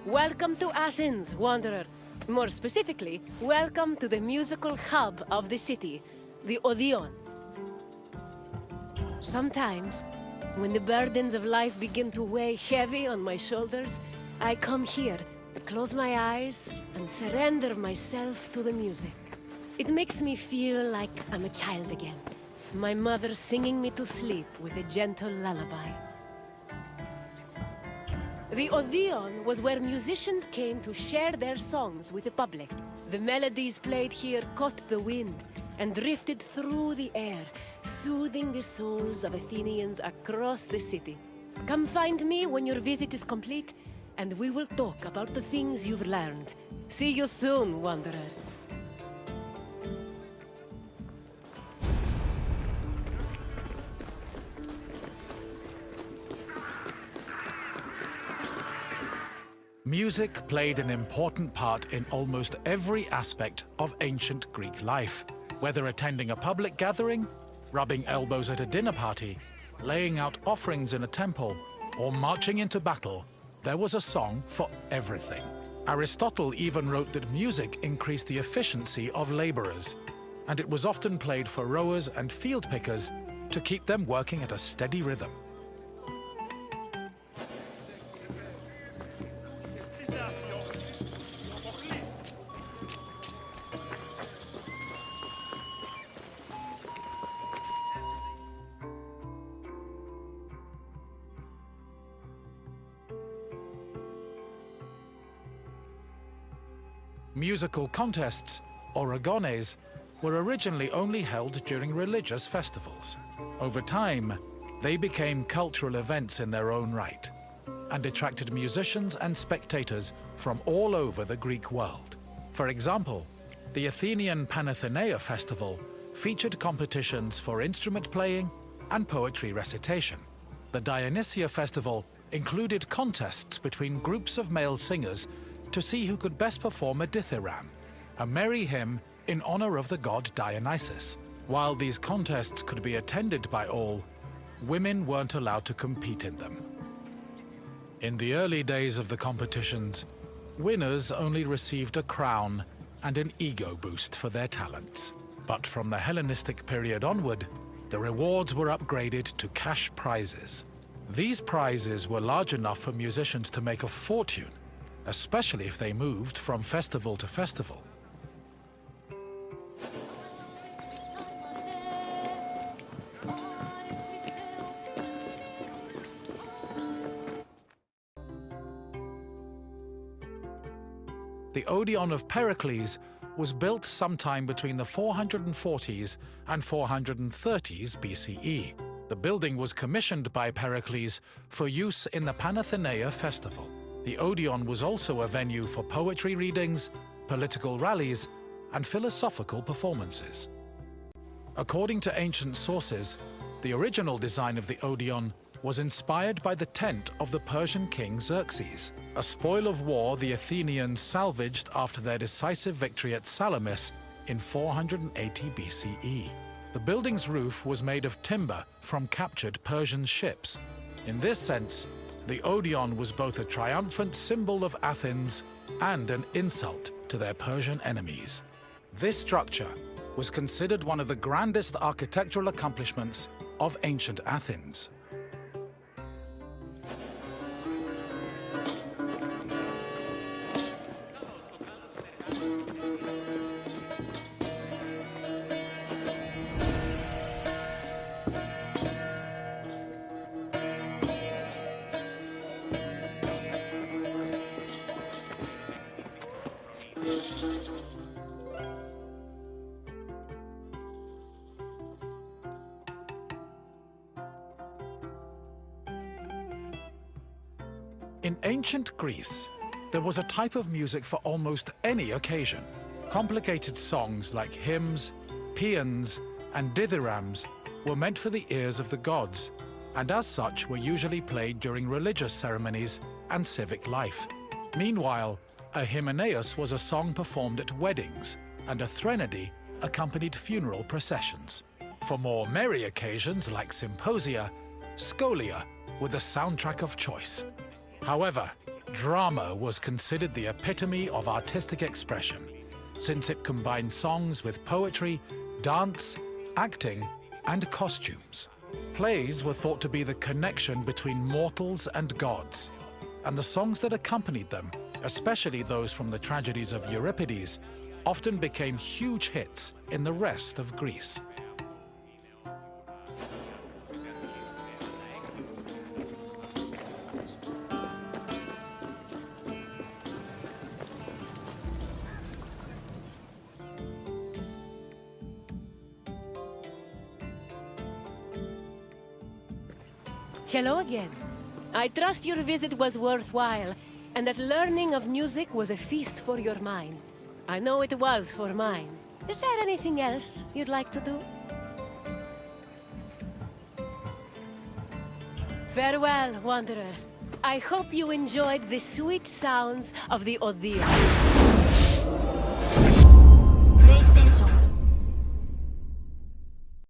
Welcome to Athens, wanderer. More specifically, welcome to the musical hub of the city, the Odeon. Sometimes, when the burdens of life begin to weigh heavy on my shoulders, I come here, close my eyes, and surrender myself to the music. It makes me feel like I'm a child again. My mother singing me to sleep with a gentle lullaby. The Odeon was where musicians came to share their songs with the public. The melodies played here caught the wind and drifted through the air, soothing the souls of Athenians across the city. Come find me when your visit is complete, and we will talk about the things you've learned. See you soon, wanderer. Music played an important part in almost every aspect of ancient Greek life. Whether attending a public gathering, rubbing elbows at a dinner party, laying out offerings in a temple, or marching into battle, there was a song for everything. Aristotle even wrote that music increased the efficiency of laborers, and it was often played for rowers and field pickers to keep them working at a steady rhythm. Musical contests, or agones, were originally only held during religious festivals. Over time, they became cultural events in their own right, and attracted musicians and spectators from all over the Greek world. For example, the Athenian Panathenea festival featured competitions for instrument playing and poetry recitation. The Dionysia festival included contests between groups of male singers to see who could best perform a dithyramb, a merry hymn in honor of the god Dionysus. While these contests could be attended by all, women weren't allowed to compete in them. In the early days of the competitions, winners only received a crown and an ego boost for their talents. But from the Hellenistic period onward, the rewards were upgraded to cash prizes. These prizes were large enough for musicians to make a fortune, especially if they moved from festival to festival. The Odeon of Pericles was built sometime between the 440s and 430s BCE. The building was commissioned by Pericles for use in the Panathenea festival. The Odeon was also a venue for poetry readings, political rallies, and philosophical performances. According to ancient sources, the original design of the Odeon was inspired by the tent of the Persian king Xerxes, a spoil of war the Athenians salvaged after their decisive victory at Salamis in 480 BCE. The building's roof was made of timber from captured Persian ships. In this sense, the Odeon was both a triumphant symbol of Athens and an insult to their Persian enemies. This structure was considered one of the grandest architectural accomplishments of ancient Athens. In ancient Greece, there was a type of music for almost any occasion. Complicated songs like hymns, paeans, and dithyrambs were meant for the ears of the gods, and as such were usually played during religious ceremonies and civic life. Meanwhile, a hymneus was a song performed at weddings, and a threnody accompanied funeral processions. For more merry occasions like symposia, scholia were the soundtrack of choice. However, Drama was considered the epitome of artistic expression, since it combined songs with poetry, dance, acting, and costumes. Plays were thought to be the connection between mortals and gods, and the songs that accompanied them, especially those from the tragedies of Euripides, often became huge hits in the rest of Greece. Hello again. I trust your visit was worthwhile, and that learning of music was a feast for your mind. I know it was for mine. Is there anything else you'd like to do? Farewell, wanderer. I hope you enjoyed the sweet sounds of the Odeon.